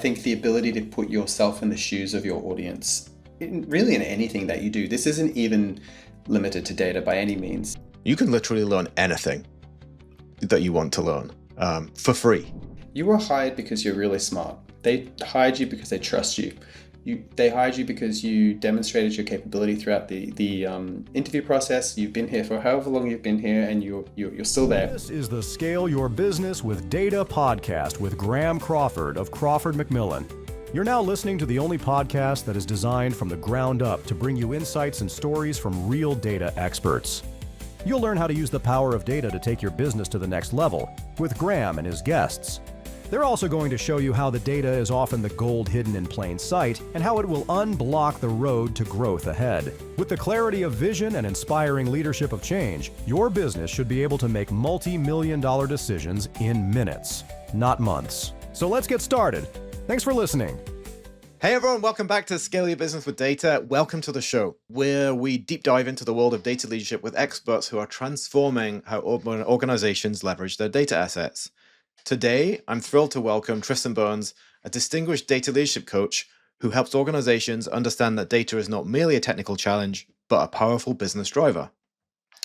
think the ability to put yourself in the shoes of your audience, really in anything that you do, this isn't even limited to data by any means. You can literally learn anything that you want to learn for free. You were hired because you're really smart. They hired you because they trust you. They hired you because you demonstrated your capability throughout the interview process. You've been here for however long you've been here, and you're still there. This is the Scale Your Business with Data podcast with Graeme Crawford of Crawford Macmillan. You're now listening to the only podcast that is designed from the ground up to bring you insights and stories from real data experts. You'll learn how to use the power of data to take your business to the next level with Graeme and his guests. They're also going to show you how the data is often the gold hidden in plain sight and how it will unblock the road to growth ahead. With the clarity of vision and inspiring leadership of change, your business should be able to make multi-million-dollar decisions in minutes, not months. So let's get started. Thanks for listening. Hey everyone, welcome back to Scale Your Business with Data. Welcome to the show, where we deep dive into the world of data leadership with experts who are transforming how organizations leverage their data assets. Today, I'm thrilled to welcome Tristan Burns, a distinguished data leadership coach who helps organizations understand that data is not merely a technical challenge, but a powerful business driver.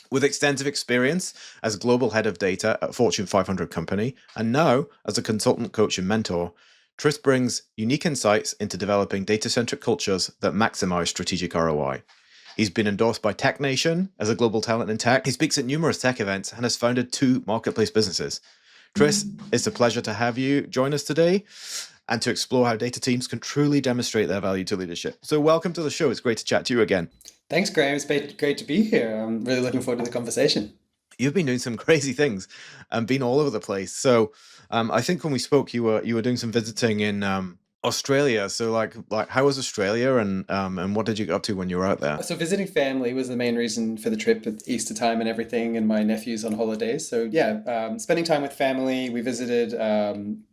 With extensive experience as global head of data at a Fortune 500 company, and now as a consultant coach and mentor, Tris brings unique insights into developing data-centric cultures that maximize strategic ROI. He's been endorsed by Tech Nation as a global talent in tech. He speaks at numerous tech events and has founded 2 marketplace businesses. Tris, it's a pleasure to have you join us today and to explore how data teams can truly demonstrate their value to leadership. So welcome to the show. It's great to chat to you again. Thanks, Graeme. It's been great to be here. I'm really looking forward to the conversation. You've been doing some crazy things and been all over the place. So I think when we spoke, you were doing some visiting in Australia. So like how was Australia and what did you get up to when you were out there? So visiting family was the main reason for the trip at Easter time and everything, and my nephew's on holidays. So yeah, spending time with family. We visited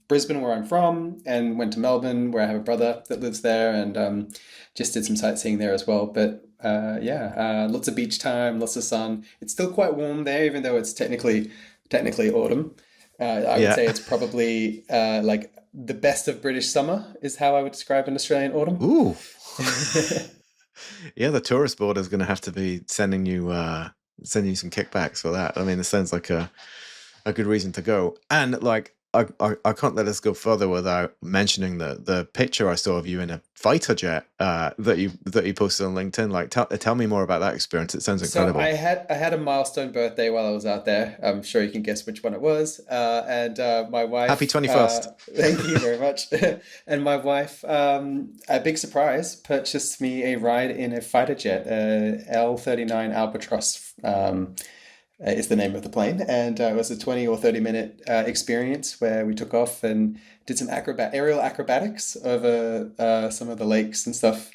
Brisbane, where I'm from, and went to Melbourne, where I have a brother that lives there, and just did some sightseeing there as well. But lots of beach time, lots of sun. It's still quite warm there, even though it's technically autumn. I would say it's probably like the best of British summer is how I would describe an Australian autumn. Ooh. Yeah, the tourist board is going to have to be sending you some kickbacks for that. I mean, it sounds like a good reason to go. And like, I can't let us go further without mentioning the picture I saw of you in a fighter jet that you posted on LinkedIn. Like, tell me more about that experience. It sounds incredible. So I had a milestone birthday while I was out there. I'm sure you can guess which one it was. And my wife. Happy 21st. Thank you very much. And my wife, a big surprise, purchased me a ride in a fighter jet, L-39 Albatross. Is the name of the plane, and it was a 20 or 30 minute experience where we took off and did some aerial acrobatics over some of the lakes and stuff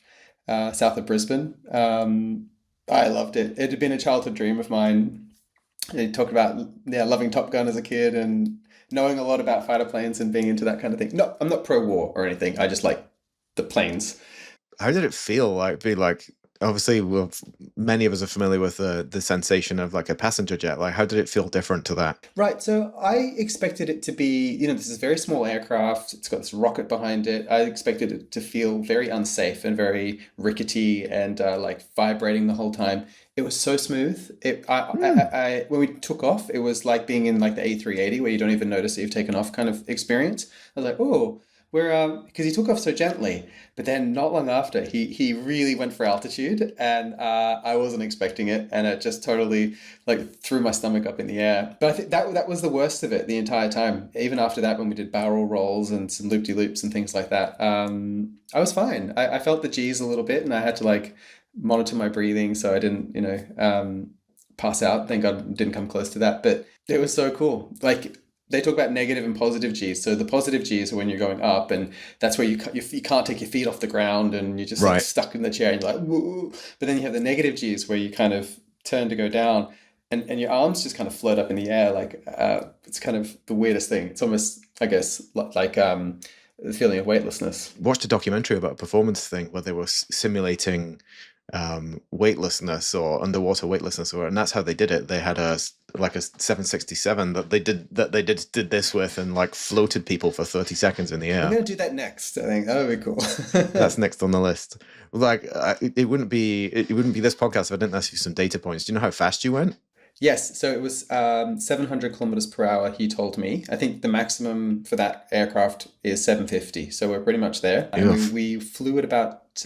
south of Brisbane. I loved it. It had been a childhood dream of mine. I talked about loving Top Gun as a kid and knowing a lot about fighter planes and being into that kind of thing. No, I'm not pro-war or anything. I just like the planes. How did it feel obviously, many of us are familiar with the sensation of like a passenger jet. Like, how did it feel different to that? Right. So I expected it to be, this is a very small aircraft. It's got this rocket behind it. I expected it to feel very unsafe and very rickety and like vibrating the whole time. It was so smooth. I when we took off, it was like being in like the A380 where you don't even notice that you've taken off kind of experience. I was like, oh. Because he took off so gently, but then not long after, he really went for altitude, and I wasn't expecting it, and it just totally like threw my stomach up in the air. But I think that was the worst of it the entire time. Even after that, when we did barrel rolls and some loop-de-loops and things like that, I was fine. I felt the G's a little bit, and I had to like monitor my breathing so I didn't, pass out. Thank God it didn't come close to that, but it was so cool. Like, they talk about negative and positive G's. So the positive G's are when you're going up, and that's where you can't take your feet off the ground, and you're just like stuck in the chair, and you're like, woo. But then you have the negative G's where you kind of turn to go down, and your arms just kind of float up in the air. Like it's kind of the weirdest thing. It's almost, I guess, like the feeling of weightlessness. Watched a documentary about a performance thing where they were simulating weightlessness or underwater weightlessness, and that's how they did it. They had a 767 that they did this with, and like floated people for 30 seconds in the We're air. going to do that next. I think that would be cool. That's next on the list. Like it wouldn't be this podcast if I didn't ask you some data points. Do you know how fast you went? Yes, so it was 700 kilometers per hour, he told me. I think the maximum for that aircraft is 750, so we're pretty much there. And we flew at about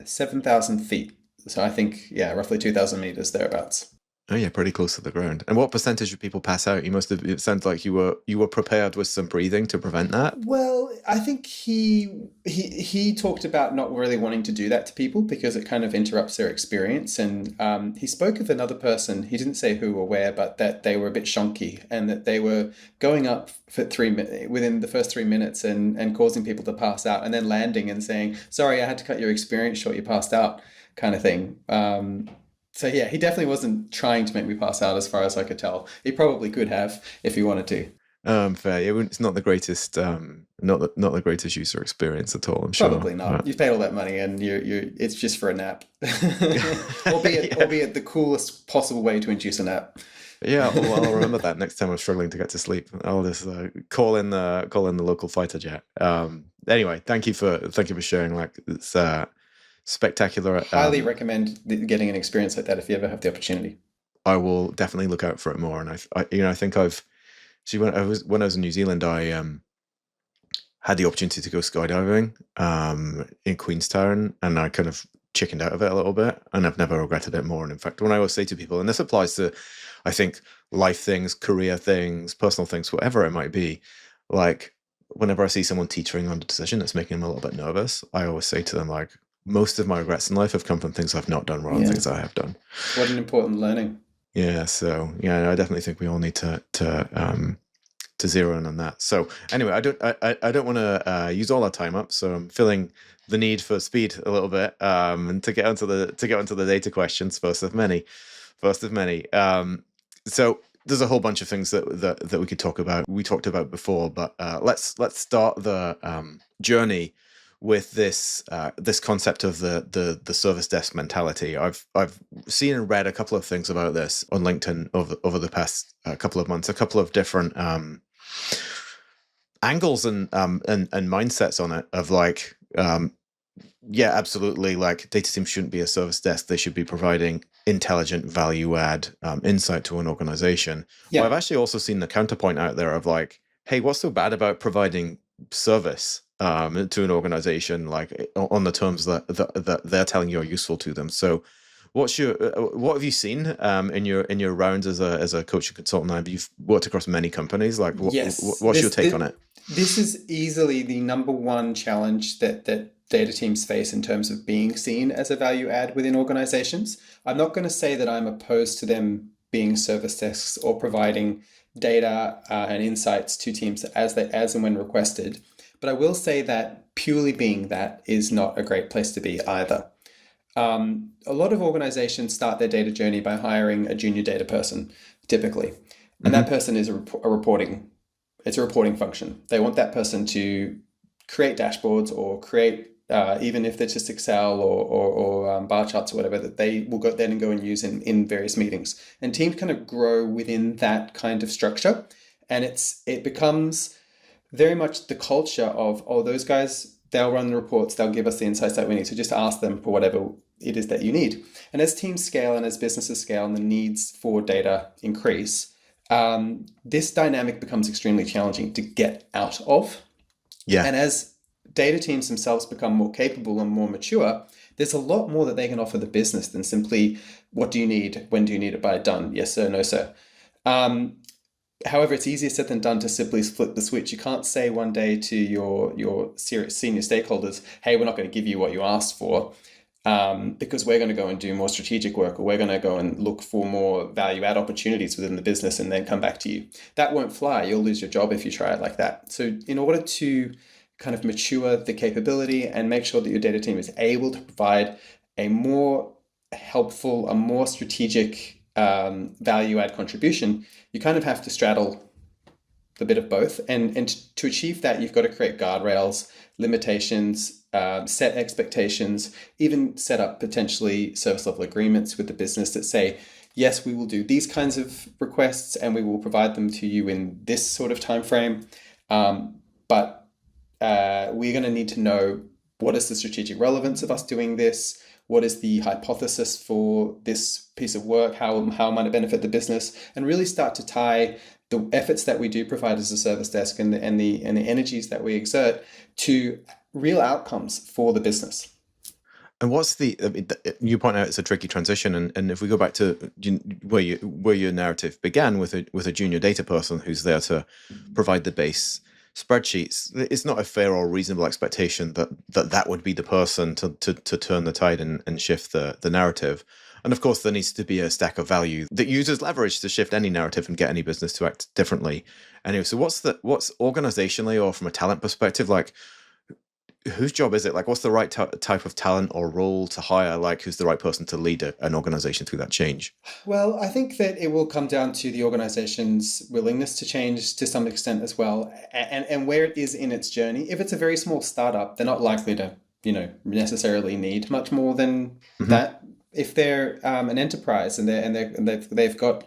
7,000 feet. So I think, yeah, roughly 2,000 meters thereabouts. Oh yeah, pretty close to the ground. And what percentage of people pass out? You must have. It sounds like you were prepared with some breathing to prevent that. Well, I think he talked about not really wanting to do that to people because it kind of interrupts their experience. And he spoke of another person. He didn't say who or where, but that they were a bit shonky and that they were going up for within the first 3 minutes and causing people to pass out, and then landing and saying, "Sorry, I had to cut your experience short. You passed out," kind of thing. So yeah, he definitely wasn't trying to make me pass out as far as I could tell. He probably could have if he wanted to. Fair. It's not the greatest, not the greatest user experience at all. I'm sure. Probably not. You've paid all that money, and it's just for a nap, albeit the coolest possible way to induce a nap. Yeah, well, I'll remember that next time I'm struggling to get to sleep. I'll just call in the local fighter jet. Anyway, thank you for sharing. Like, it's spectacular. Highly recommend getting an experience like that if you ever have the opportunity. I will definitely look out for it more. And I think I've when I was in New Zealand, I had the opportunity to go skydiving in Queenstown, and I kind of chickened out of it a little bit, and I've never regretted it more. And in fact, when I always say to people, and this applies to, I think, life things, career things, personal things, whatever it might be, like whenever I see someone teetering on a decision that's making them a little bit nervous, I always say to them, like, most of my regrets in life have come from things I've not done rather than things I have done. What an important learning. Yeah, so yeah, I definitely think we all need to zero in on that. So anyway, I don't want to use all our time up, so I'm feeling the need for speed a little bit, and to get onto the data questions first of many. So there's a whole bunch of things that we could talk about. We talked about before, but let's start the journey with this concept of the service desk mentality. I've seen and read a couple of things about this on LinkedIn over the past couple of months, a couple of different angles and mindsets on it of like, yeah, absolutely, like data teams shouldn't be a service desk. They should be providing intelligent value add insight to an organization. Yeah. But I've actually also seen the counterpoint out there of like, hey, what's so bad about providing service to an organization, like on the terms that they're telling you are useful to them? So what have you seen in your rounds as a coach and consultant? You've worked across many companies. Like, what's your take on it? This is easily the number one challenge that data teams face in terms of being seen as a value add within organizations. I'm not going to say that I'm opposed to them being service desks or providing data and insights to teams as and when requested. But I will say that purely being that is not a great place to be either. A lot of organizations start their data journey by hiring a junior data person, typically. And that person is a reporting function. They want that person to create dashboards or create, even if they're just Excel or bar charts or whatever, that they will go and use in various meetings. And teams kind of grow within that kind of structure. And it becomes very much the culture of, those guys, they'll run the reports, they'll give us the insights that we need. So just ask them for whatever it is that you need. And as teams scale and as businesses scale and the needs for data increase, this dynamic becomes extremely challenging to get out of. Yeah. And as data teams themselves become more capable and more mature, there's a lot more that they can offer the business than simply, what do you need? When do you need it by? Done. Yes, sir. No, sir. However, it's easier said than done to simply flip the switch. You can't say one day to your senior stakeholders, hey, we're not going to give you what you asked for because we're going to go and do more strategic work, or we're going to go and look for more value add opportunities within the business and then come back to you. That won't fly. You'll lose your job if you try it like that. So in order to kind of mature the capability and make sure that your data team is able to provide a more helpful, a more strategic value add contribution, you kind of have to straddle a bit of both. And to achieve that, you've got to create guardrails, limitations, set expectations, even set up potentially service level agreements with the business that say, yes, we will do these kinds of requests and we will provide them to you in this sort of time frame. But we're going to need to know, what is the strategic relevance of us doing this? What is the hypothesis for this piece of work? How might it benefit the business? And really start to tie the efforts that we do provide as a service desk and the energies that we exert to real outcomes for the business. And what's you point out it's a tricky transition, and if we go back to where your narrative began with a junior data person who's there to provide the base spreadsheets, it's not a fair or reasonable expectation that would be the person to turn the tide and shift the narrative. And of course, there needs to be a stack of value that uses leverage to shift any narrative and get any business to act differently. Anyway, so what's organizationally or from a talent perspective, like, whose job is it? Like, what's the right type of talent or role to hire? Like, who's the right person to lead an organization through that change? Well, I think that it will come down to the organization's willingness to change to some extent as well, and where it is in its journey. If it's a very small startup, they're not likely to, necessarily need much more than that. If they're an enterprise and they've got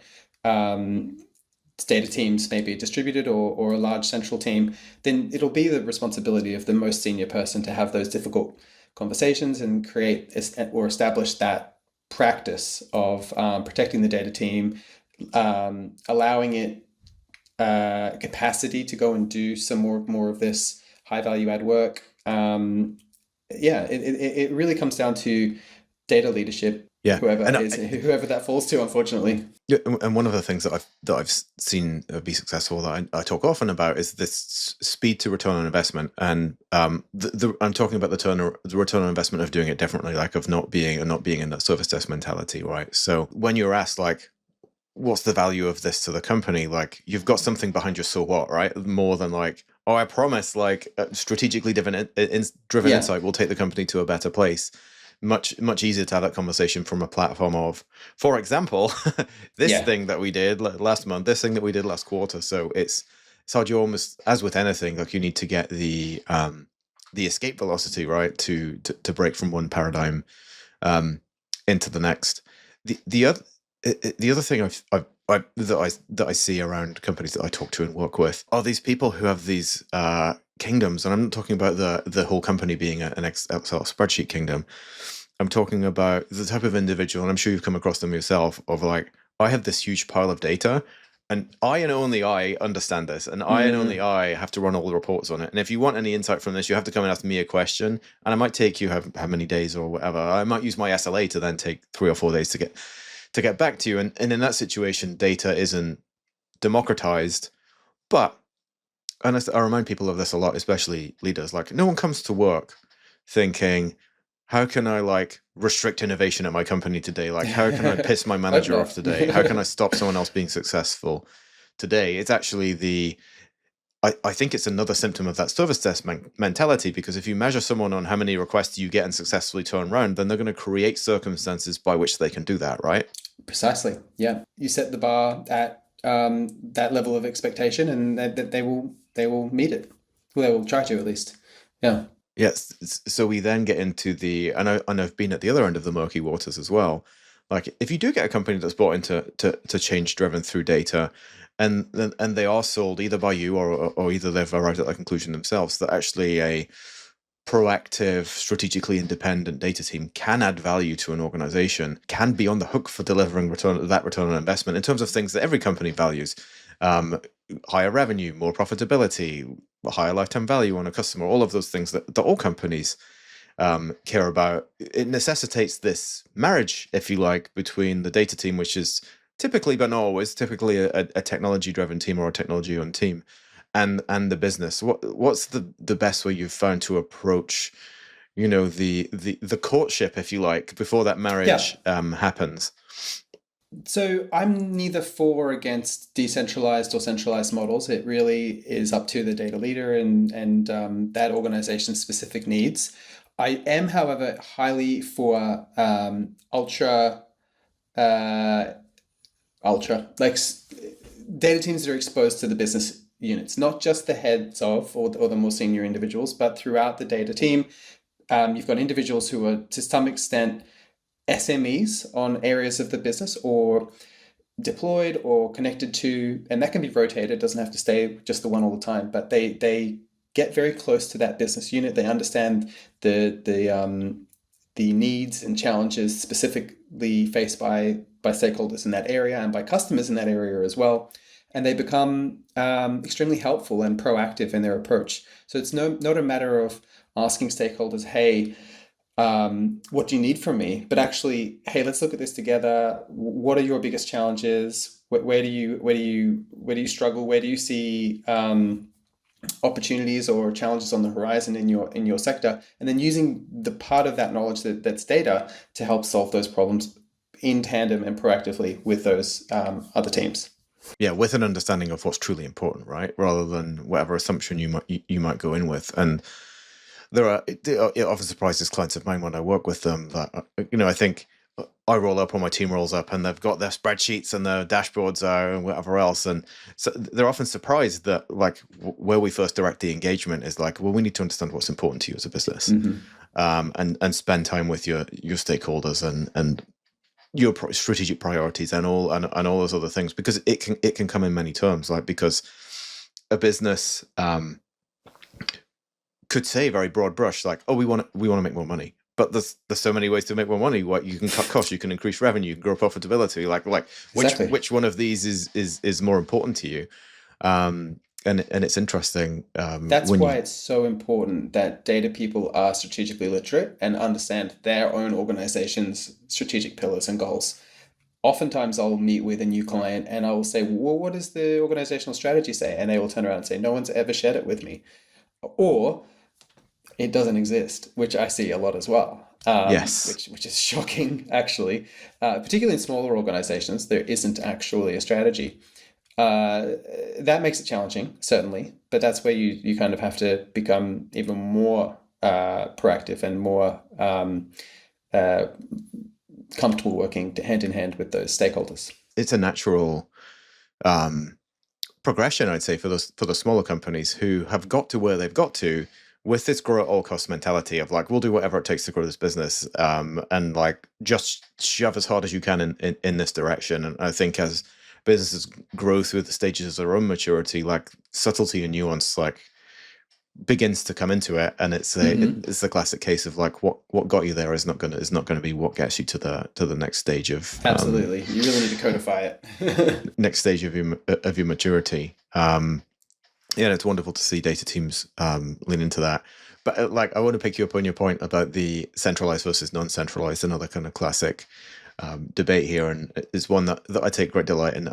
data teams maybe distributed or a large central team, then it'll be the responsibility of the most senior person to have those difficult conversations and create or establish that practice of protecting the data team, allowing it capacity to go and do some more of this high value add work. It really comes down to data leadership. Yeah, whoever that falls to, unfortunately. Yeah, and one of the things that I've seen be successful that I talk often about is this speed to return on investment, and I'm talking about the return on investment of doing it differently, like of not being in that service desk mentality, right? So when you're asked, like, what's the value of this to the company, like, you've got something behind your so what, right? More than like, oh, I promise, like, strategically driven insight will take the company to a better place. Much easier to have that conversation from a platform of, for example, this thing that we did last month, this thing that we did last quarter. So it's hard. You almost, as with anything, like, you need to get the escape velocity right to break from one paradigm into the next. The other thing that I see around companies that I talk to and work with are these people who have these kingdoms, and I'm not talking about the whole company being an Excel spreadsheet kingdom. I'm talking about the type of individual, and I'm sure you've come across them yourself, of like, I have this huge pile of data, and I and only I understand this, and I and only I have to run all the reports on it. And if you want any insight from this, you have to come and ask me a question, and I might take you how many days or whatever. I might use my SLA to then take 3 or 4 days to get back to you. And in that situation, data isn't democratized. But, and I remind people of this a lot, especially leaders, like, no one comes to work thinking, how can I, like, restrict innovation at my company today? Like, how can I piss my manager off today? How can I stop someone else being successful today? It's actually I think it's another symptom of that service desk mentality, because if you measure someone on how many requests you get and successfully turn around, then they're going to create circumstances by which they can do that, right? Precisely. Yeah. You set the bar at that level of expectation, and that they will meet it. Well, they will try to, at least. Yeah. Yes. So we then get into and I've been at the other end of the murky waters as well. Like, if you do get a company that's bought into to change driven through data, and they are sold either by you or either they've arrived at that conclusion themselves, that actually a proactive, strategically independent data team can add value to an organization, can be on the hook for delivering return on investment in terms of things that every company values: higher revenue, more profitability, higher lifetime value on a customer, all of those things that all companies care about. It necessitates this marriage, if you like, between the data team, which is typically, but not always, typically a technology-driven team or a technology-owned team, and the business. What's the best way you've found to approach, the courtship, if you like, before that marriage happens? So I'm neither for or against decentralized or centralized models. It really is up to the data leader and that organization's specific needs. I am, however, highly for ultra like data teams that are exposed to the business units, not just the heads of or the more senior individuals, but throughout the data team. You've got individuals who are to some extent SMEs on areas of the business or deployed or connected to, and that can be rotated. It doesn't have to stay just the one all the time, but they get very close to that business unit. They understand the needs and challenges specifically faced by stakeholders in that area and by customers in that area as well. And they become extremely helpful and proactive in their approach. So it's not a matter of asking stakeholders, hey, what do you need from me? But actually, hey, let's look at this together. What are your biggest challenges? Where do you struggle? Where do you see opportunities or challenges on the horizon in your sector? And then using the part of that knowledge that's data to help solve those problems in tandem and proactively with those other teams. Yeah, with an understanding of what's truly important, right? Rather than whatever assumption you might go in with. And it often surprises clients of mine when I work with them that, I think I roll up or my team rolls up and they've got their spreadsheets and their dashboards are and whatever else. And so they're often surprised that like where we first direct the engagement is like, well, we need to understand what's important to you as a business, and spend time with your stakeholders and your strategic priorities and all those other things, because it can come in many terms, like because a business could say very broad brush, like, oh, we want to make more money, but there's so many ways to make more money. What you can cut costs, you can increase revenue, you can grow profitability. Like Exactly. which one of these is more important to you? And it's interesting. That's why it's so important that data people are strategically literate and understand their own organization's strategic pillars and goals. Oftentimes I'll meet with a new client and I will say, well, what does the organizational strategy say? And they will turn around and say, no one's ever shared it with me. Or it doesn't exist, which I see a lot as well. Yes. Which is shocking, actually. Particularly in smaller organizations, there isn't actually a strategy. That makes it challenging, certainly, but that's where you kind of have to become even more proactive and more comfortable working hand in hand with those stakeholders. It's a natural progression, I'd say, for the smaller companies who have got to where they've got to with this grow at all cost mentality of like, we'll do whatever it takes to grow this business, and like just shove as hard as you can in this direction. And I think as businesses grow through the stages of their own maturity, like subtlety and nuance like begins to come into it, and it's the classic case of like what got you there is not going to be what gets you to the next stage of absolutely. You really need to codify it. next stage of your maturity. Yeah, it's wonderful to see data teams lean into that. But like, I want to pick you up on your point about the centralized versus non-centralized, another kind of classic debate here, and it's one that I take great delight in.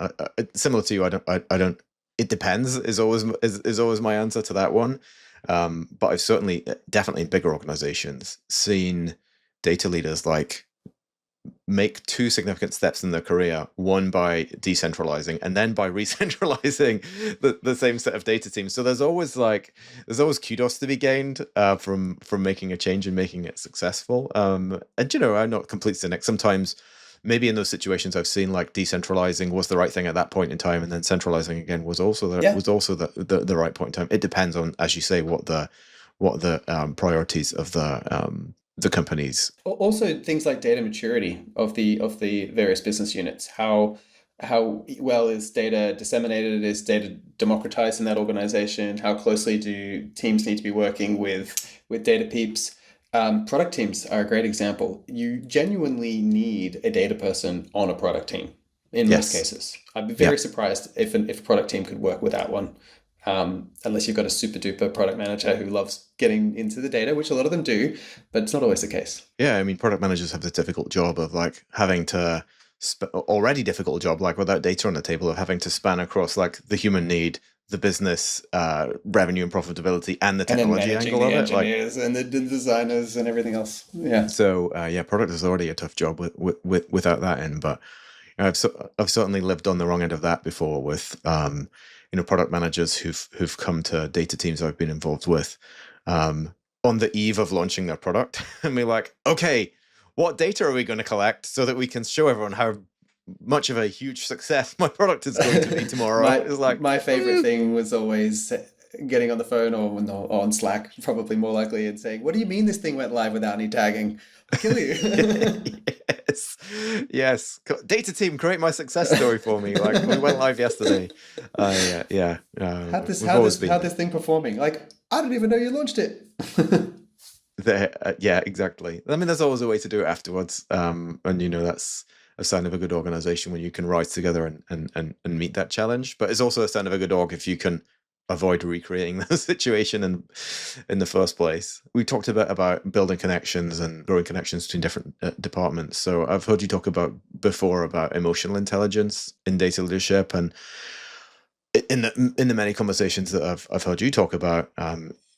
Similar to you, I don't. It depends is always my answer to that one. But I've certainly, definitely in bigger organizations, seen data leaders like make two significant steps in their career, one by decentralizing and then by re-centralizing the same set of data teams. So there's always kudos to be gained from making a change and making it successful. And I'm not complete cynic. Sometimes maybe in those situations I've seen like decentralizing was the right thing at that point in time, and then centralizing again was also the right point in time. It depends on, as you say, what the priorities of the companies. Also, things like data maturity of the various business units. How well is data disseminated? Is data democratized in that organization? How closely do teams need to be working with data peeps? Product teams are a great example. You genuinely need a data person on a product team in most cases. I'd be very surprised if a product team could work without one. Unless you've got a super duper product manager who loves getting into the data, which a lot of them do, but it's not always the case. Yeah, I mean, product managers have the difficult job of like having to already difficult job, like without data on the table, of having to span across like the human need, the business revenue and profitability, and the technology angle of it, like engineers and the designers and everything else. Yeah. So product is already a tough job without that in. But I've certainly lived on the wrong end of that before with product managers who've come to data teams I've been involved with on the eve of launching their product, and we're like, okay, what data are we going to collect so that we can show everyone how much of a huge success my product is going to be tomorrow. my It's like, my favorite thing was always getting on the phone or on Slack, probably more likely, and saying, "What do you mean this thing went live without any tagging? I'll kill you." yes, yes. Data team, create my success story for me. Like we went live yesterday. Yeah. How's this thing performing? Like, I don't even know you launched it. Yeah, exactly. I mean, there's always a way to do it afterwards, and that's a sign of a good organization when you can rise together and meet that challenge. But it's also a sign of a good org if you can avoid recreating the situation in the first place. We talked a bit about building connections and growing connections between different departments. So I've heard you talk before about emotional intelligence in data leadership, and in the many conversations that I've heard you talk about,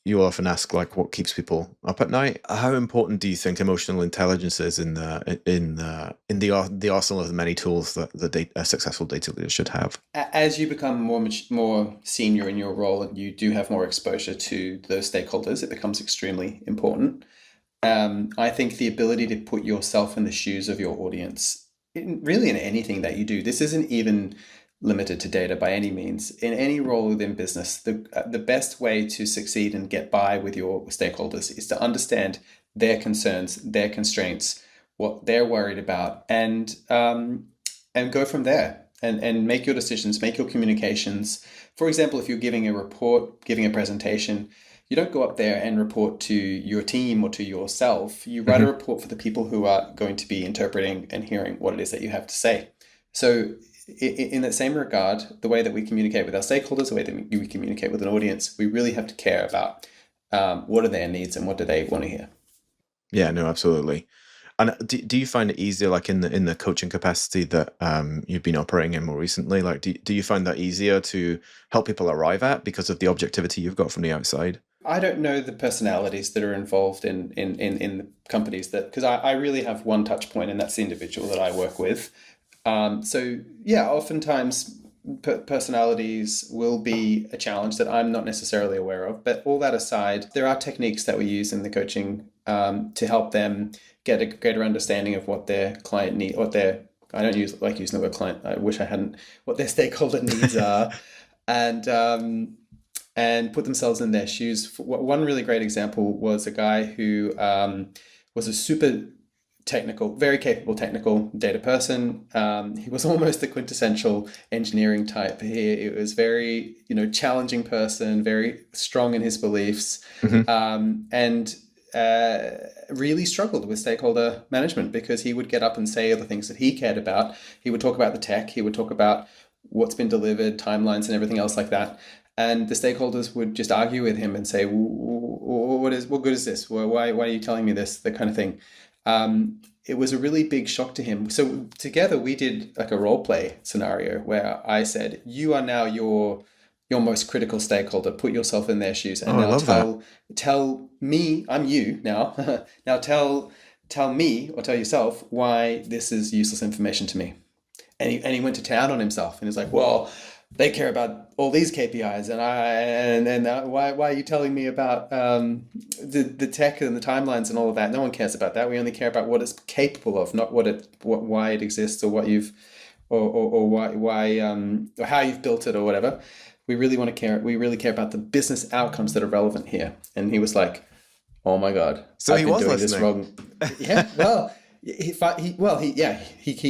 you often ask like what keeps people up at night. How important do you think emotional intelligence is in the arsenal of the many tools that a successful data leader should have? As you become more senior in your role and you do have more exposure to those stakeholders, it becomes extremely important. I think the ability to put yourself in the shoes of your audience, really in anything that you do, this isn't even limited to data by any means. In any role within business, the best way to succeed and get by with your stakeholders is to understand their concerns, their constraints, what they're worried about, and go from there and make your decisions, make your communications. For example, if you're giving a report, giving a presentation, you don't go up there and report to your team or to yourself. You write a report for the people who are going to be interpreting and hearing what it is that you have to say. So in that same regard, the way that we communicate with our stakeholders, the way that we communicate with an audience, we really have to care about what are their needs and what do they want to hear. Yeah, no, absolutely. And do you find it easier, like in the coaching capacity that you've been operating in more recently? Like, do you find that easier to help people arrive at because of the objectivity you've got from the outside? I don't know the personalities that are involved in the companies because I really have one touch point, and that's the individual that I work with. So yeah, oftentimes personalities will be a challenge that I'm not necessarily aware of. But all that aside, there are techniques that we use in the coaching to help them get a greater understanding of what their client need, I don't like using the word client. I wish I hadn't. What their stakeholder needs are, and put themselves in their shoes. One really great example was a guy who was a super technical, very capable technical data person. He was almost the quintessential engineering type. He was very, challenging person, very strong in his beliefs, and really struggled with stakeholder management because he would get up and say the things that he cared about. He would talk about the tech. He would talk about what's been delivered, timelines, and everything else like that. And the stakeholders would just argue with him and say, what good is this? Why are you telling me this? That kind of thing. It was a really big shock to him. So together we did like a role play scenario where I said, you are now your most critical stakeholder. Put yourself in their shoes and tell me, I'm you now. Now tell me or tell yourself why this is useless information to me. And he went to town on himself and he's like, well, they care about all these KPIs, and why are you telling me about the tech and the timelines and all of that? No one cares about that. We only care about what it's capable of, not why it exists or what you've or why or how you've built it or whatever. We really care about the business outcomes that are relevant here. And he was like, "Oh my God, so I've he was been doing listening. this wrong." Yeah, well. He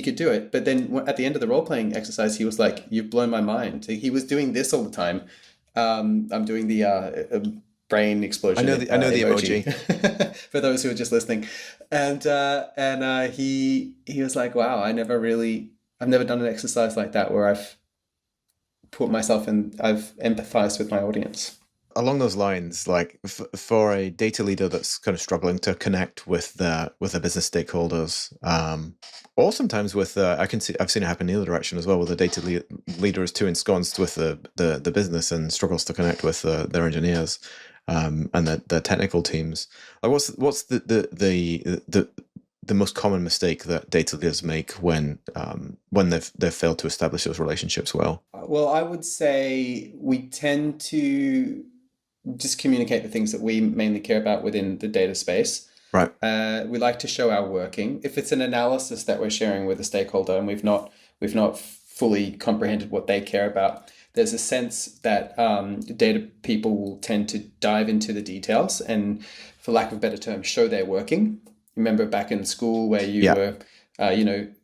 could do it, but then at the end of the role playing exercise, he was like, "You've blown my mind." He was doing this all the time. I'm doing the brain explosion. I know the emoji. For those who are just listening, and he was like, "Wow, I've never done an exercise like that where I've put myself in, I've empathized with my audience." Along those lines, like for a data leader that's kind of struggling to connect with the business stakeholders, or sometimes with I've seen it happen the other direction as well, where the data leader is too ensconced with the business and struggles to connect with their engineers and the technical teams. Like what's the most common mistake that data leaders make when they've failed to establish those relationships well? Well, I would say we tend to just communicate the things that we mainly care about within the data space. Right. We like to show our working. If it's an analysis that we're sharing with a stakeholder and we've not We've not fully comprehended what they care about. There's a sense that data people will tend to dive into the details and, for lack of a better term, show they're working. Remember back in school where you were,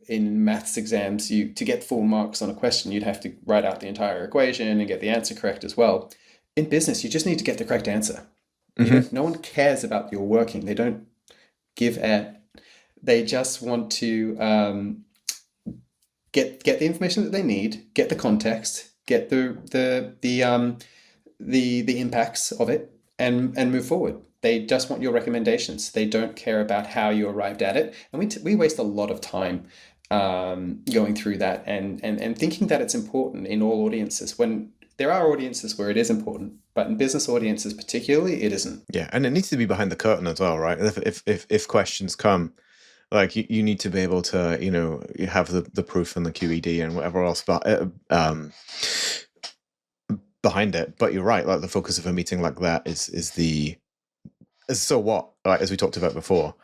in maths exams, to get full marks on a question, you'd have to write out the entire equation and get the answer correct as well. In business, you just need to get the correct answer. No one cares about your working. They don't give a. They just want to get the information that they need, get the context, get the impacts of it, and move forward. They just want your recommendations. They don't care about how you arrived at it. And we waste a lot of time going through that and thinking that it's important in all audiences, when there are audiences where it is important, but in business audiences particularly, it isn't. Yeah, and it needs to be behind the curtain as well, right? If questions come, like you need to be able to, you have the proof and the QED and whatever else, but behind it. But you're right, like the focus of a meeting like that is so what, like, as we talked about before.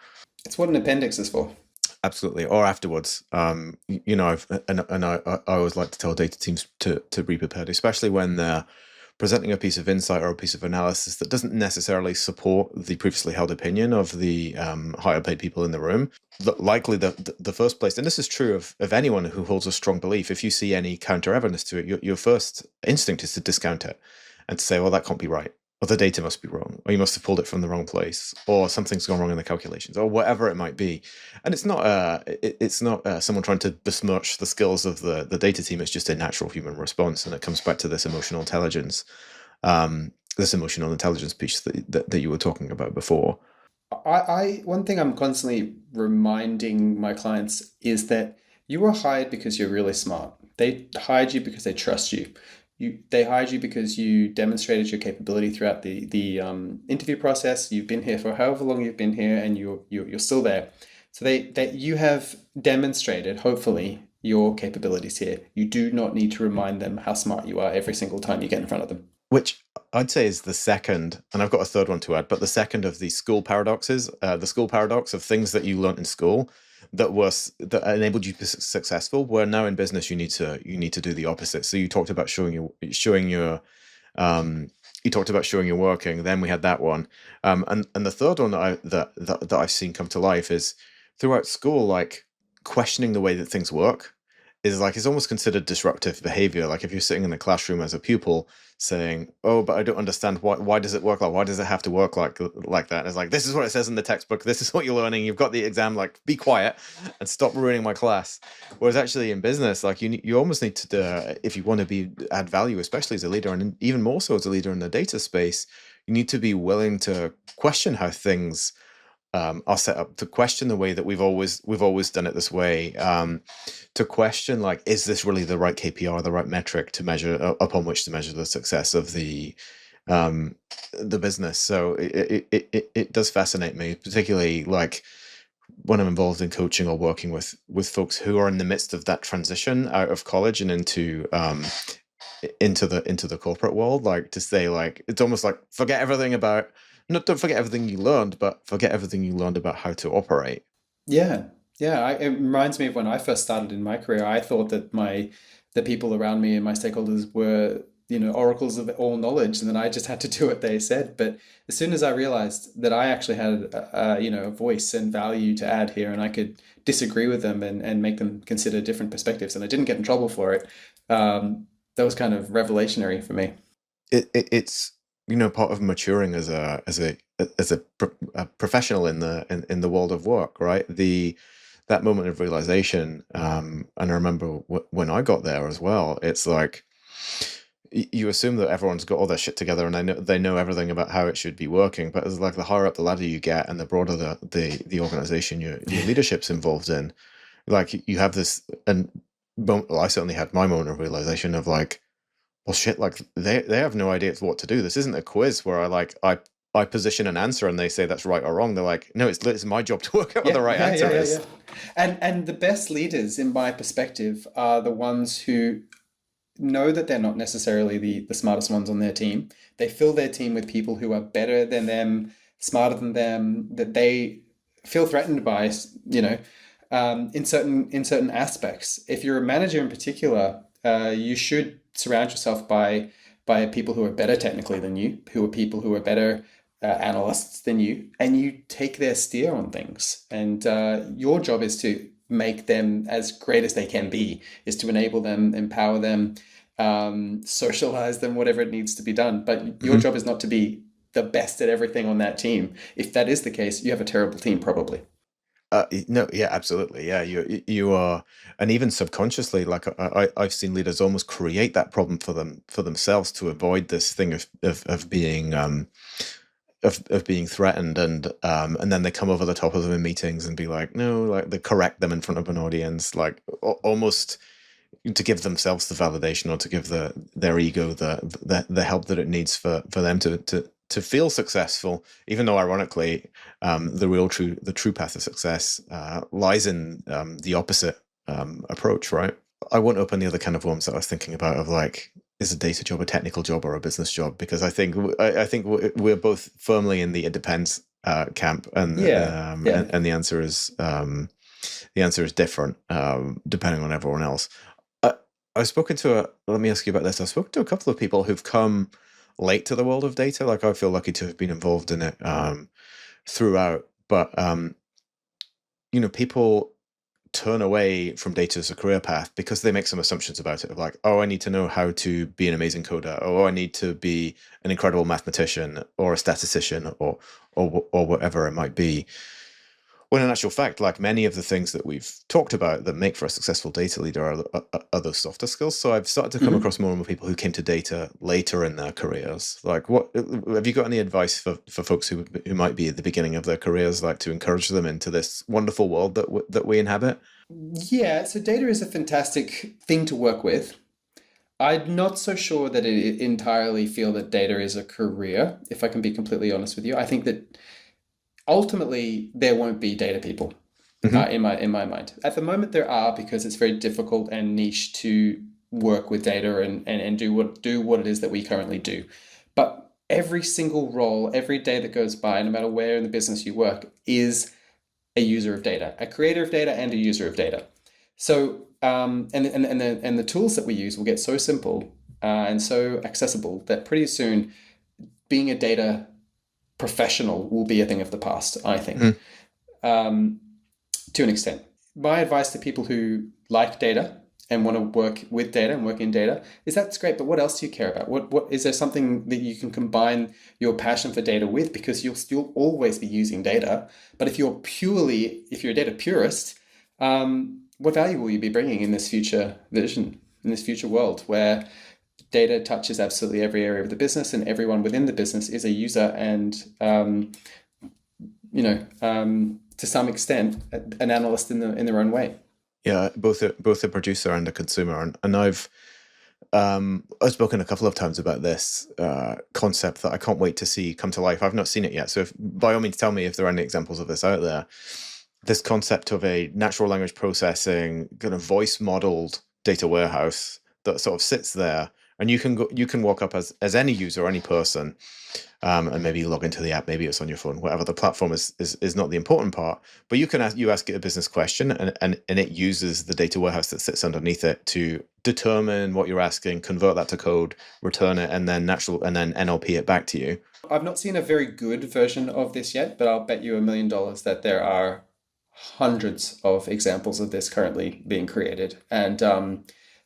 It's what an appendix is for. Absolutely, or afterwards. I always like to tell data teams to be prepared, especially when they're presenting a piece of insight or a piece of analysis that doesn't necessarily support the previously held opinion of the higher paid people in the room. Likely the first place, and this is true of anyone who holds a strong belief, if you see any counter evidence to it, your first instinct is to discount it and to say, well, that can't be right, or the data must be wrong, or you must have pulled it from the wrong place, or something's gone wrong in the calculations, or whatever it might be. And it's not someone trying to besmirch the skills of the data team. It's just a natural human response, and it comes back to this emotional intelligence piece that you were talking about before. One thing I'm constantly reminding my clients is that you were hired because you're really smart. They hired you because they trust you. They hired you because you demonstrated your capability throughout the interview process. You've been here for however long you've been here, and you're still there. So that you have demonstrated, hopefully, your capabilities here. You do not need to remind them how smart you are every single time you get in front of them. Which I'd say is the second, and I've got a third one to add, but the second of the school paradoxes, the school paradox of things that you learned in school that enabled you to be successful, where now in business you need to do the opposite. So you talked about showing your working. Then we had that one, and the third one that I've seen come to life is throughout school, like questioning the way that things work is almost considered disruptive behavior. Like if you're sitting in the classroom as a pupil saying, oh, but I don't understand why does it work why does it have to work like that? And it's like, this is what it says in the textbook, this is what you're learning, you've got the exam, like be quiet and stop ruining my class. Whereas actually in business, like you almost need to, if you want to add value, especially as a leader, and even more so as a leader in the data space, you need to be willing to question how things are set up, to question the way that we've always done it this way, to question, like, is this really the right KPI, the right metric to measure upon which to measure the success of the business. So it does fascinate me, particularly like when I'm involved in coaching or working with folks who are in the midst of that transition out of college and into the corporate world. Like to say, like, it's almost like don't forget everything you learned, but forget everything you learned about how to operate. Yeah. It reminds me of when I first started in my career. I thought that the people around me and my stakeholders were, oracles of all knowledge, and then I just had to do what they said. But as soon as I realized that I actually had, a voice and value to add here, and I could disagree with them and make them consider different perspectives, and I didn't get in trouble for it, that was kind of revelationary for me. It's part of maturing as a professional in the world of work, right? That moment of realization, and I remember when I got there as well. It's like you assume that everyone's got all their shit together and they know everything about how it should be working, but it's like the higher up the ladder you get and the broader the organization your leadership's involved in, like you have this. And I certainly had my moment of realization of like, well, shit, like they have no idea what to do. This isn't a quiz where I position an answer and they say that's right or wrong. They're like, no, it's my job to work out what the right answer is. And the best leaders, in my perspective, are the ones who know that they're not necessarily the smartest ones on their team. They fill their team with people who are better than them, smarter than them, that they feel threatened by, in certain aspects. If you're a manager in particular, you should surround yourself by people who are better technically than you, who are people who are better analysts than you, and you take their steer on things. And your job is to make them as great as they can be, is to enable them, empower them, socialize them, whatever it needs to be done. But your job is not to be the best at everything on that team. If that is the case, you have a terrible team, probably. No, yeah, absolutely. Yeah, you are, and even subconsciously, like I've seen leaders almost create that problem for themselves to avoid this thing of being of being threatened, and then they come over the top of them in meetings and be like, no, like they correct them in front of an audience, like almost to give themselves the validation or to give their ego the help that it needs for them to feel successful, even though ironically the true path of success lies in the opposite approach, right? I won't open the other can of worms that I was thinking about of like, is a data job a technical job or a business job? Because I think we're both firmly in the it depends camp, and and the answer is different depending on everyone else. I've spoken to let me ask you about this. I've spoken to a couple of people who've come late to the world of data. Like I feel lucky to have been involved in it throughout, but people turn away from data as a career path because they make some assumptions about it, of like, oh, I need to know how to be an amazing coder, or I need to be an incredible mathematician or a statistician or whatever it might be. When in actual fact, like many of the things that we've talked about that make for a successful data leader are those softer skills. So I've started to come across more and more people who came to data later in their careers. Like, what have you got any advice for folks who might be at the beginning of their careers, like to encourage them into this wonderful world that we inhabit? Yeah, so data is a fantastic thing to work with. I'm not so sure that I entirely feel that data is a career, if I can be completely honest with you. I think that ultimately there won't be data people in my mind. At the moment there are, because it's very difficult and niche to work with data and do what it is that we currently do. But every single role, every day that goes by, no matter where in the business you work, is a user of data, a creator of data and a user of data. So and the tools that we use will get so simple and so accessible that pretty soon being a data professional will be a thing of the past, I think, to an extent. My advice to people who like data and want to work with data and work in data is that's great, but what else do you care about? What is there something that you can combine your passion for data with? Because you'll always be using data. But if you're a data purist, what value will you be bringing in this future vision, in this future world where data touches absolutely every area of the business and everyone within the business is a user and, to some extent, an analyst in their own way. Yeah, both a producer and a consumer, and I've spoken a couple of times about this concept that I can't wait to see come to life. I've not seen it yet, so by all means, tell me if there are any examples of this out there. This concept of a natural language processing, kind of voice modeled data warehouse that sort of sits there, and you can walk up as any user or any person, and maybe log into the app. Maybe it's on your phone. Whatever the platform is not the important part. But you can ask it a business question, and it uses the data warehouse that sits underneath it to determine what you're asking, convert that to code, return it, and then NLP it back to you. I've not seen a very good version of this yet, but I'll bet you $1 million that there are hundreds of examples of this currently being created, and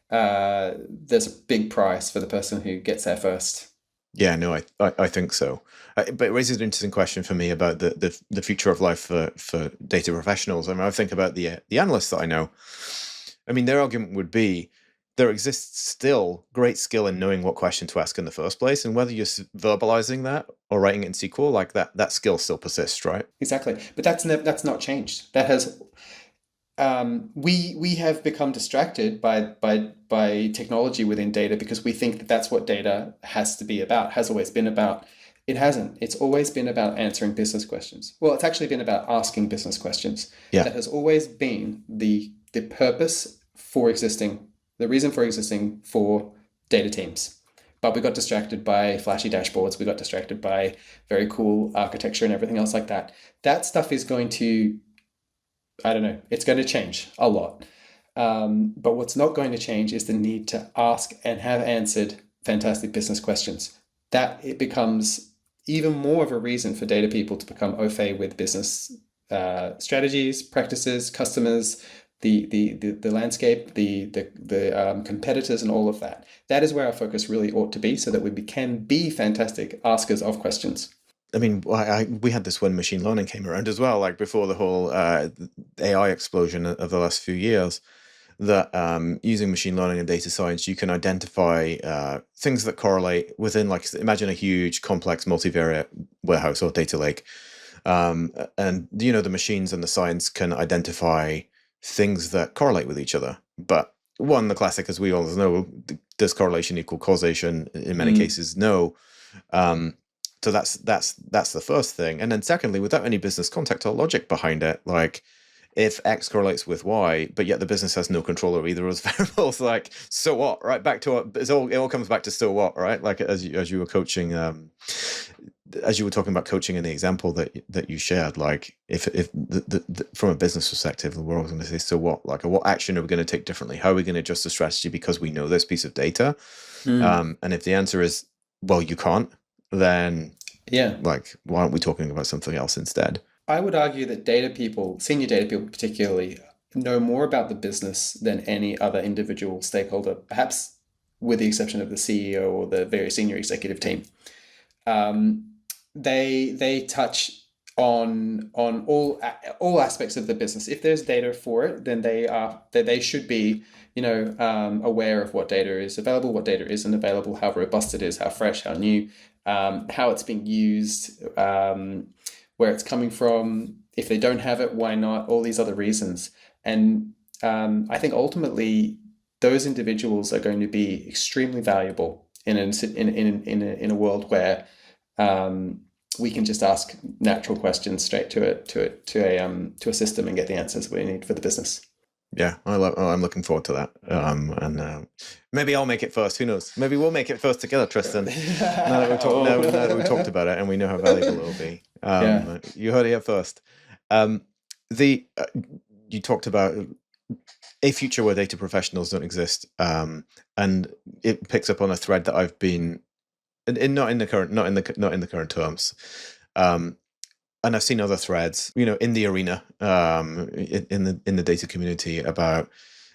there's a big prize for the person who gets there first. Yeah, no, I think so. But it raises an interesting question for me about the future of life for data professionals. I mean, I think about the analysts that I know. I mean, their argument would be there exists still great skill in knowing what question to ask in the first place, and whether you're verbalizing that or writing it in SQL, like that skill still persists, right? Exactly, but that's not changed. That has we have become distracted by technology within data because we think that that's what data has to be about, has always been about. It hasn't. It's always been about answering business questions. Well, it's actually been about asking business questions. Yeah. That has always been the purpose for existing, the reason for existing for data teams. But we got distracted by flashy dashboards. We got distracted by very cool architecture and everything else like that. That stuff is going to I don't know, it's going to change a lot. But what's not going to change is the need to ask and have answered fantastic business questions. That it becomes even more of a reason for data people to become au fait with business strategies, practices, customers, the landscape, the competitors, and all of that. That is where our focus really ought to be, so that we can be fantastic askers of questions. I mean, we had this when machine learning came around as well, like before the whole AI explosion of the last few years, that using machine learning and data science, you can identify things that correlate within, like, imagine a huge, complex, multivariate warehouse or data lake. And, the machines and the science can identify things that correlate with each other. But one, the classic, as we all know, does correlation equal causation? In many cases, no. So that's the first thing. And then secondly, without any business context or logic behind it, like if X correlates with Y, but yet the business has no control over either of those variables, like, so what, right? Back to it all comes back to so what, right? Like as you were coaching, as you were talking about coaching in the example that you shared, like if from a business perspective, we're always going to say, so what? Like, what action are we going to take differently? How are we going to adjust the strategy because we know this piece of data? And if the answer is, well, you can't, then like, why aren't we talking about something else instead? I would argue that data people, senior data people particularly, know more about the business than any other individual stakeholder, perhaps with the exception of the CEO or the very senior executive team. They touch on all aspects of the business. If there's data for it, then they should be aware of what data is available, what data isn't available, how robust it is, how fresh, how new, how it's being used, where it's coming from. If they don't have it, why not? All these other reasons. And I think ultimately those individuals are going to be extremely valuable in a world where we can just ask natural questions straight to a system and get the answers we need for the business. Yeah, I'm looking forward to that. And maybe I'll make it first. Who knows? Maybe we'll make it first together, Tristan. Now that we've talked about it and we know how valuable it will be. You heard it here first. You talked about a future where data professionals don't exist, and it picks up on a thread that I've been not in the current terms. And I've seen other threads, in the arena, in the data community, about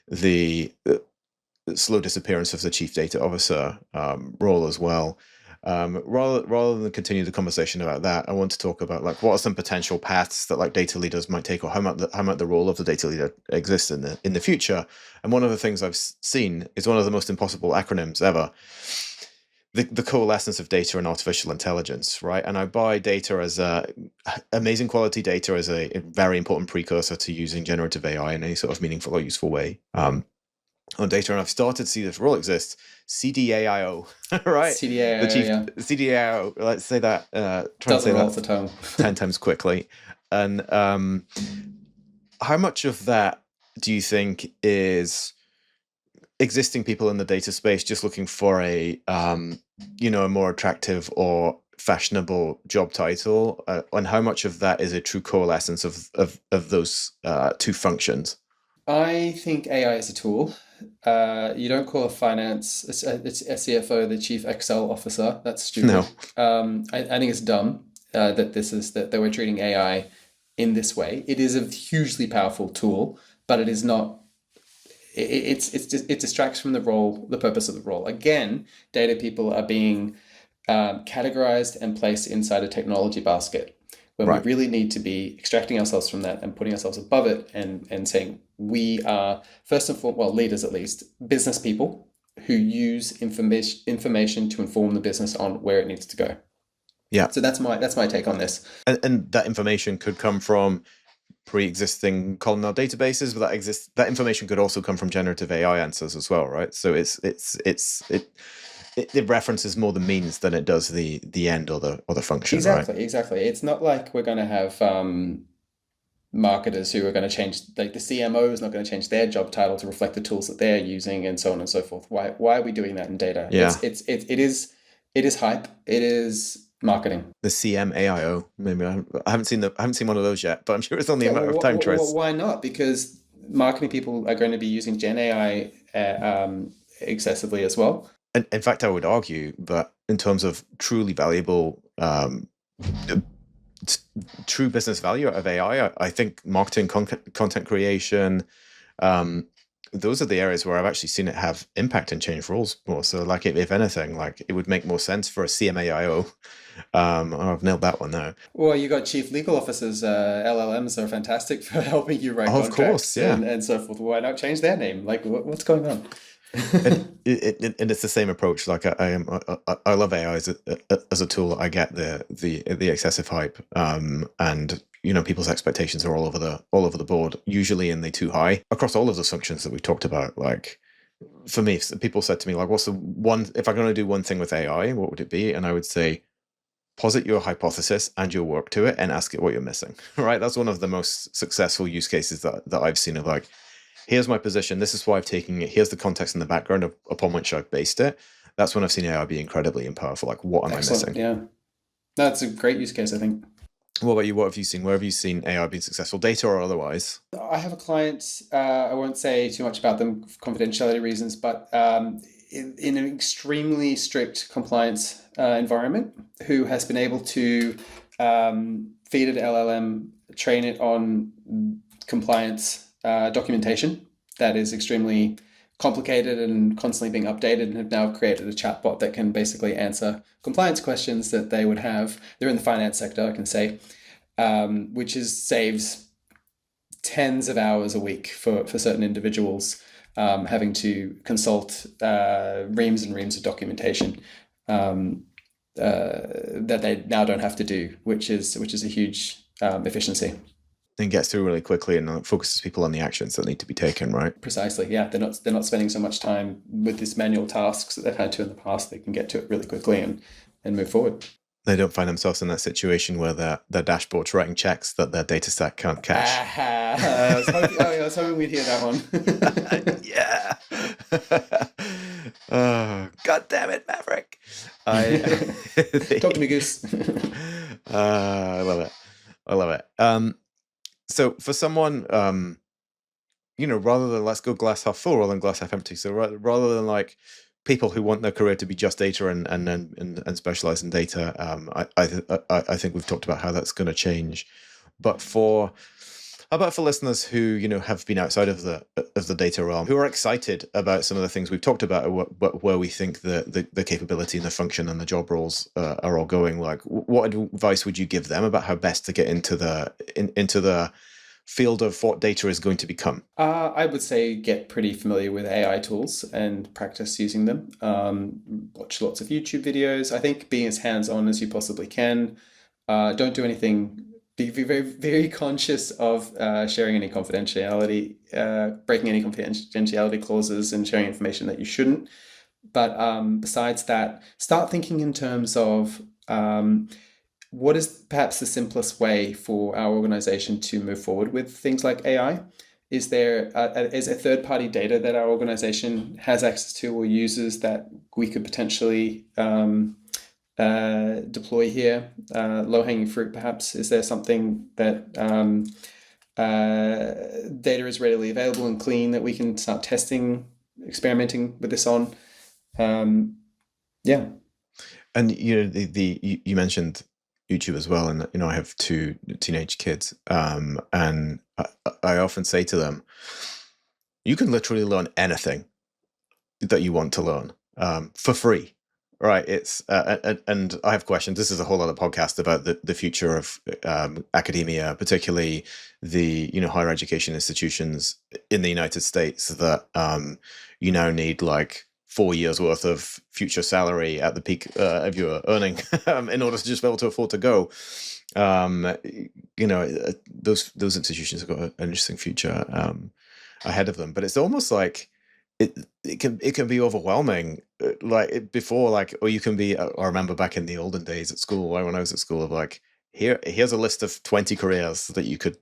the slow disappearance of the chief data officer role as well. Rather than continue the conversation about that, I want to talk about, like, what are some potential paths that, like, data leaders might take, or how might the role of the data leader exist in the future. And one of the things I've seen is one of the most impossible acronyms ever. The coalescence of data and artificial intelligence, right? And I buy data as amazing quality data as a very important precursor to using generative AI in any sort of meaningful or useful way on data. And I've started to see this role exist, CDAIO, right? CDAIO, the chief CDAIO. Let's say that. Try Doesn't and say roll that off the tongue 10 times quickly. And how much of that do you think is existing people in the data space just looking for a more attractive or fashionable job title, and how much of that is a true coalescence of those two functions? I think AI is a tool. You don't call a CFO the chief Excel officer. That's stupid. No. I think it's dumb that we're treating AI in this way. It is a hugely powerful tool, but it is not. It distracts from the purpose of the role. Again, data people are being categorized and placed inside a technology basket, when we really need to be extracting ourselves from that and putting ourselves above it, and saying we are, first and foremost, well, leaders at least, business people who use information to inform the business on where it needs to go. Yeah. So that's my take on this. And that information could come from pre-existing columnar databases, but that information could also come from generative AI answers as well, right? So it references more the means than it does the end or the function. Exactly, right? Exactly. It's not like we're going to have marketers who are going to change, like the CMO is not going to change their job title to reflect the tools that they're using, and so on and so forth. Why are we doing that in data? Yeah. It is hype. It is marketing. The CMAIO. Maybe I haven't seen one of those yet, but I'm sure it's only a Yeah, matter of time, Trace. why not? Because marketing people are going to be using Gen AI excessively as well. And in fact, I would argue that in terms of truly valuable, true business value out of AI, I think marketing, content creation, those are the areas where I've actually seen it have impact and change roles more. So, like, if anything, like it would make more sense for a CMAIO. I've nailed that one now. Well, you got chief legal officers. LLMs are fantastic for helping you write Oh, of course, contracts yeah. and so forth. Why not change their name? Like, what's going on? And it's the same approach. Like I love AI as a tool. I get the excessive hype, and people's expectations are all over the board, usually, and they too high across all of those functions that we've talked about. Like, for me, if people said to me, like, what's the one, if I'm going to do one thing with AI, what would it be? And I would say, posit your hypothesis and your work to it and ask it what you're missing. Right? That's one of the most successful use cases that I've seen of, like, here's my position, this is why I've taken it, here's the context and the background upon which I've based it. That's when I've seen AI be incredibly powerful. Like, what am I missing? Yeah. That's a great use case, I think. What about you? What have you seen? Where have you seen AI being successful, data or otherwise? I have a client, I won't say too much about them for confidentiality reasons, but in an extremely strict compliance environment, who has been able to feed an LLM, train it on compliance documentation that is extremely complicated and constantly being updated, and have now created a chatbot that can basically answer compliance questions that they would have. They're in the finance sector, I can say, which saves tens of hours a week for certain individuals, having to consult reams and reams of documentation that they now don't have to do, which is a huge efficiency. And gets through really quickly and focuses people on the actions that need to be taken, right? Precisely, yeah. They're not spending so much time with these manual tasks that they've had to in the past. They can get to it really quickly and move forward. They don't find themselves in that situation where their dashboard's writing checks that their data stack can't cache. I was hoping we'd hear that one. Yeah. Oh, God damn it, Maverick. Talk to me, Goose. I love it. So for someone, rather than let's go glass half full rather than glass half empty. So rather than like people who want their career to be just data and specialize in data, I think we've talked about how that's going to change. But how about for listeners who have been outside of the data realm, who are excited about some of the things we've talked about, but where we think the capability and the function and the job roles are all going? Like, what advice would you give them about how best to get into the field of what data is going to become? I would say get pretty familiar with AI tools and practice using them. Watch lots of YouTube videos. I think being as hands-on as you possibly can. Don't do anything. Be very, very conscious of sharing any confidentiality, breaking any confidentiality clauses, and sharing information that you shouldn't. But besides that, start thinking in terms of what is perhaps the simplest way for our organization to move forward with things like AI? Is there is a third-party data that our organization has access to or uses that we could potentially deploy here? Low-hanging fruit, perhaps. Is there something that data is readily available and clean that we can start testing, experimenting with this on? Yeah. And you mentioned YouTube as well, and I have 2 teenage kids, and I often say to them, you can literally learn anything that you want to learn for free. Right, it's and I have questions. This is a whole other podcast about the future of academia, particularly the higher education institutions in the United States that you now need like 4 years worth of future salary at the peak of your earning in order to just be able to afford to go. Those institutions have got an interesting future ahead of them, but it's almost like it can be overwhelming. Like before, like, or you can be. I remember back in the olden days at school, when I was at school, of like, here's a list of 20 careers that you could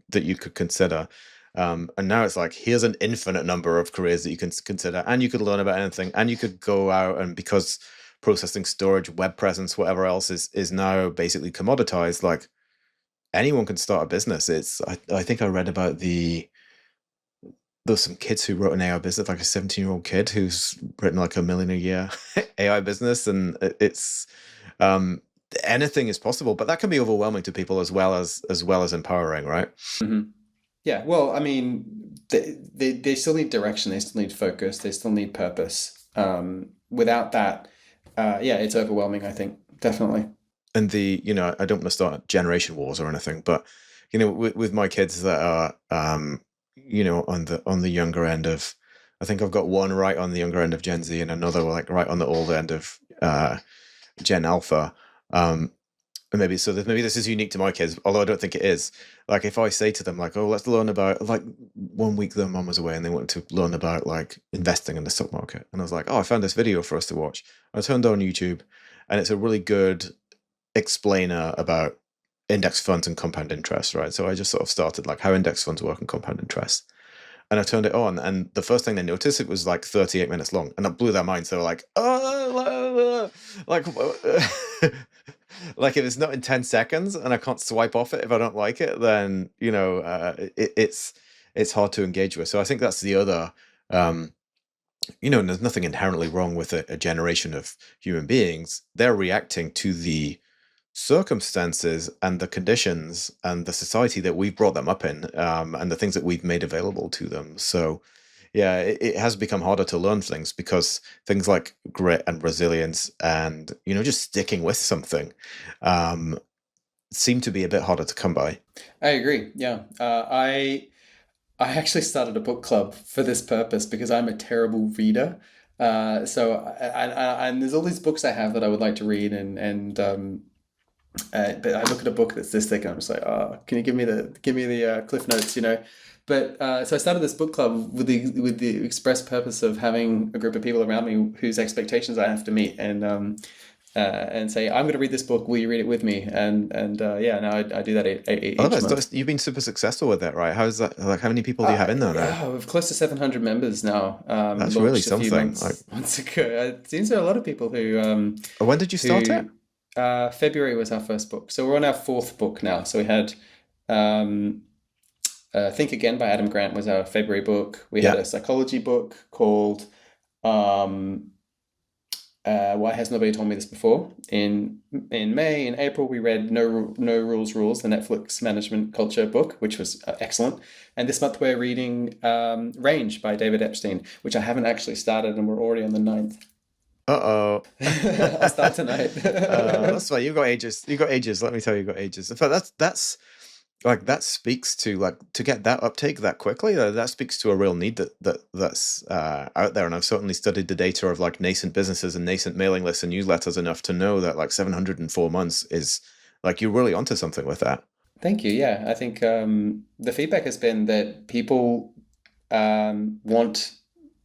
consider. And now it's like, here's an infinite number of careers that you can consider, and you could learn about anything, and you could go out, and because processing, storage, web presence, whatever else is now basically commoditized. Like anyone can start a business. I think I read about there's some kids who wrote an AI business, like a 17-year-old kid who's written like $1 million a year AI business, and it's anything is possible, but that can be overwhelming to people as well as empowering, right? Mm-hmm. Yeah, well, I mean, they still need direction, they still need focus, they still need purpose. Without that, yeah, it's overwhelming, I think, definitely. And I don't want to start generation wars or anything, but with my kids that are on the younger end of, I think I've got one right on the younger end of Gen Z and another like right on the old end of Gen Alpha. And maybe this is unique to my kids, although I don't think it is. Like if I say to them like, oh, let's learn about, like, one week their mum was away and they wanted to learn about like investing in the stock market, and I was like, oh, I found this video for us to watch. I turned on YouTube, and it's a really good explainer about index funds and compound interest, right? So I just sort of started like how index funds work and compound interest. And I turned it on, and the first thing they noticed, it was like 38 minutes long, and it blew their minds. They were like, "Oh, like, like if it's not in 10 seconds, and I can't swipe off it if I don't like it, then it's hard to engage with." So I think that's the other, and there's nothing inherently wrong with a generation of human beings. They're reacting to the circumstances and the conditions and the society that we've brought them up in, and the things that we've made available to them. So yeah, it has become harder to learn things because things like grit and resilience and just sticking with something seem to be a bit harder to come by. I agree. Yeah. I actually started a book club for this purpose because I'm a terrible reader. And there's all these books I have that I would like to read, but I look at a book that's this thick, and I'm just like, oh, can you give me the Cliff Notes, But so I started this book club with the express purpose of having a group of people around me whose expectations I have to meet, and say, I'm going to read this book. Will you read it with me? And yeah, no, I do that each month. You've been super successful with that, right? How's that? Like, how many people do you have in there now? We've close to 700 members now. That's really something. Months ago. It seems there are a lot of people who. When did you start it? February was our first book, so we're on our fourth book now. So we had Think Again by Adam Grant was our February book. We had a psychology book called Why Has Nobody Told Me This Before? In May. In April, we read No Rules, the Netflix management culture book, which was excellent. And this month we're reading Range by David Epstein, which I haven't actually started, and we're already on the 9th. Uh-oh. I'll start tonight. That's right. You've got ages. Let me tell you, you've got ages. In fact, that's like, that speaks to, like, to get that uptake that quickly. That speaks to a real need that's out there. And I've certainly studied the data of like nascent businesses and nascent mailing lists and newsletters enough to know that like 704 months is like, you're really onto something with that. Thank you. Yeah, I think the feedback has been that people want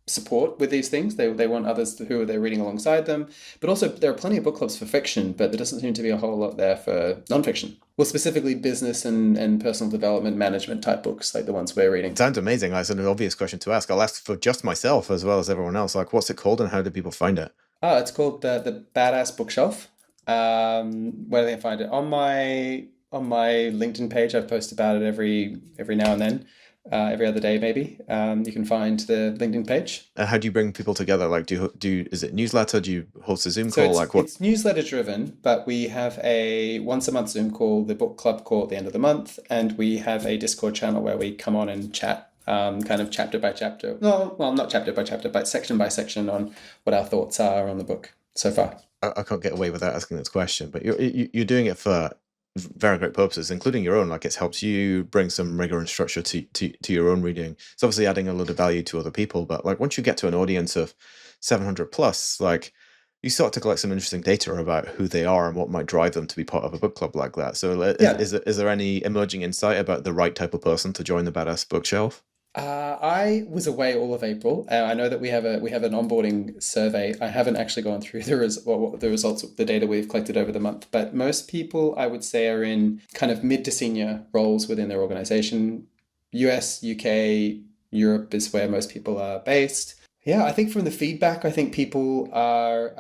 support with these things. They want others who they're reading alongside them. But also there are plenty of book clubs for fiction, but there doesn't seem to be a whole lot there for nonfiction. Well, specifically business and personal development management type books, like the ones we're reading. Sounds amazing. That's an obvious question to ask. I'll ask for just myself as well as everyone else. Like, what's it called and how do people find it? Oh, it's called the Badass Bookshelf. Where do they find it? On my LinkedIn page, I post about it every now and then. Every other day, maybe. You can find the LinkedIn page. How do you bring people together? Like, is it newsletter? Do you host a Zoom call? Like, what? It's newsletter driven, but we have a once a month Zoom call, the book club call at the end of the month, and we have a Discord channel where we come on and chat, kind of chapter by chapter. No, well, not chapter by chapter, but section by section on what our thoughts are on the book so far. I can't get away without asking this question, but you're doing it for very great purposes, including your own. Like, it helps you bring some rigor and structure to your own reading. It's obviously adding a lot of value to other people, but like once you get to an audience of 700 plus, like you start to collect some interesting data about who they are and what might drive them to be part of a book club like that. So is there any emerging insight about the right type of person to join the Badass Bookshelf? I was away all of April. I know that we have an onboarding survey. I haven't actually gone through the results of the data we've collected over the month, but most people I would say are in kind of mid to senior roles within their organization. US, UK, Europe is where most people are based. Yeah, I think from the feedback, I think people are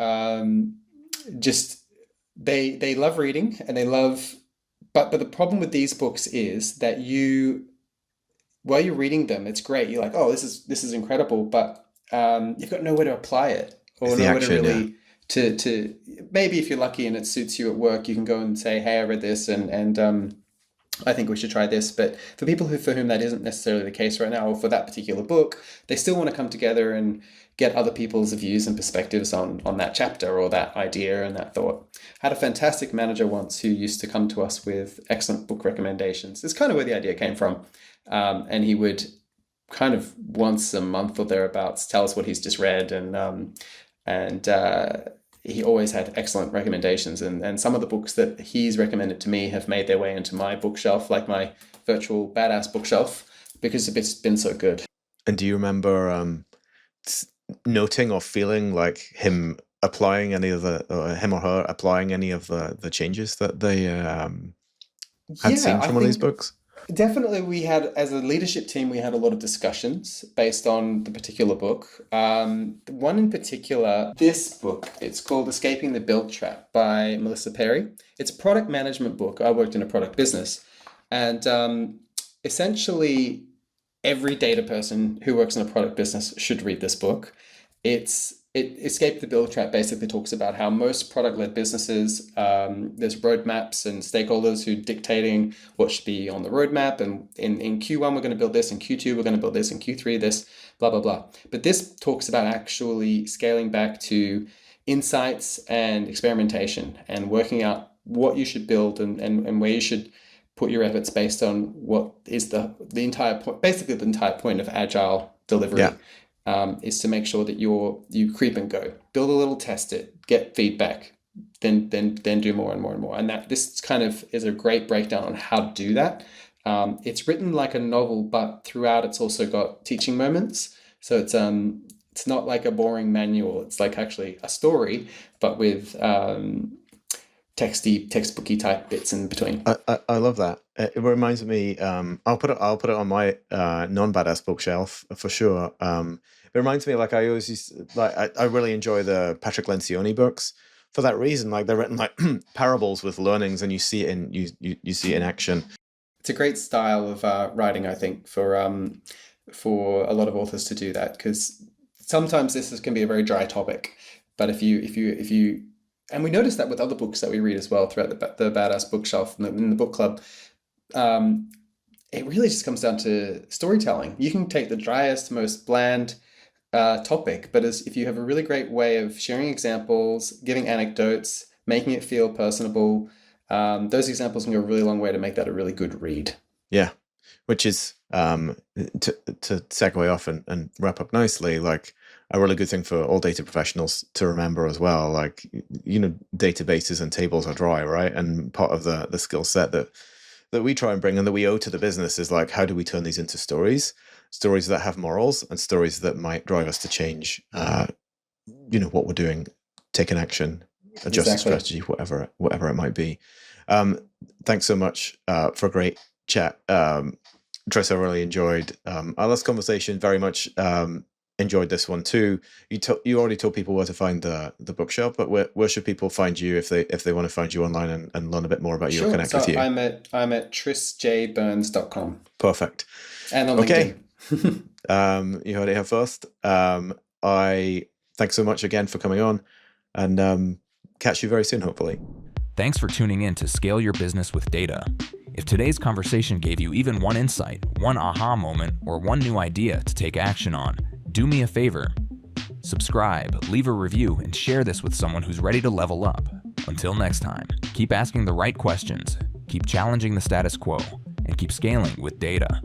just they love reading and they love, but the problem with these books is that while you're reading them, it's great. You're like, oh, this is incredible, but you've got nowhere to apply it or It's the nowhere to action, really to maybe if you're lucky and it suits you at work, you can go and say, hey, I read this and I think we should try this. But for people for whom that isn't necessarily the case right now, or for that particular book, they still want to come together and get other people's views and perspectives on that chapter or that idea and that thought. I had a fantastic manager once who used to come to us with excellent book recommendations. It's kind of where the idea came from. And he would kind of once a month or thereabouts tell us what he's just read, and he always had excellent recommendations. And some of the books that he's recommended to me have made their way into my bookshelf, like my virtual badass bookshelf, because it's been so good. And do you remember noting or feeling like him applying any of him or her applying any of the changes that they had seen from one of these books? Definitely, we had, as a leadership team, we had a lot of discussions based on the particular book. One in particular, this book, it's called Escaping the Build Trap by Melissa Perry. It's a product management book. I worked in a product business. And essentially, every data person who works in a product business should read this book. Escape the Build Trap basically talks about how most product-led businesses, there's roadmaps and stakeholders who are dictating what should be on the roadmap. And in Q1, we're going to build this. In Q2, we're going to build this. In Q3, this, blah, blah, blah. But this talks about actually scaling back to insights and experimentation and working out what you should build and where you should put your efforts based on what is the entire point, basically the entire point of agile delivery. Yeah. Is to make sure that you creep and go, build a little, test it, get feedback, then do more and more and more. And this kind of is a great breakdown on how to do that. It's written like a novel, but throughout it's also got teaching moments. So it's not like a boring manual. It's like actually a story, but with textbooky type bits in between. I love that. It reminds me. I'll put it on my non-badass bookshelf for sure. It reminds me, like I always used, I really enjoy the Patrick Lencioni books for that reason. Like they're written like parables with learnings, and you see it in action. It's a great style of writing, I think, for a lot of authors to do that, because sometimes can be a very dry topic. But if you and we notice that with other books that we read as well throughout the Badass Bookshelf and in the book club, it really just comes down to storytelling. You can take the driest, most bland topic, but if you have a really great way of sharing examples, giving anecdotes, making it feel personable, those examples can go a really long way to make that a really good read. Yeah, which is to segue off and wrap up nicely, like a really good thing for all data professionals to remember as well. Like, databases and tables are dry, right? And part of the skill set that we try and bring and that we owe to the business is like, how do we turn these into stories that have morals and stories that might drive us to change, what we're doing, take an action, adjust the strategy, whatever it might be. Thanks so much for a great chat. Trace, I really enjoyed our last conversation, very much enjoyed this one too. You already told people where to find the bookshelf, but where should people find you if they want to find you online and learn a bit more about you or connect with you? I'm at trisjburns.com. Perfect. And on LinkedIn. You heard it here first. Thanks so much again for coming on, and catch you very soon, hopefully. Thanks for tuning in to Scale Your Business with Data. If today's conversation gave you even one insight, one aha moment, or one new idea to take action on, do me a favor. Subscribe, leave a review, and share this with someone who's ready to level up. Until next time, keep asking the right questions, keep challenging the status quo, and keep scaling with data.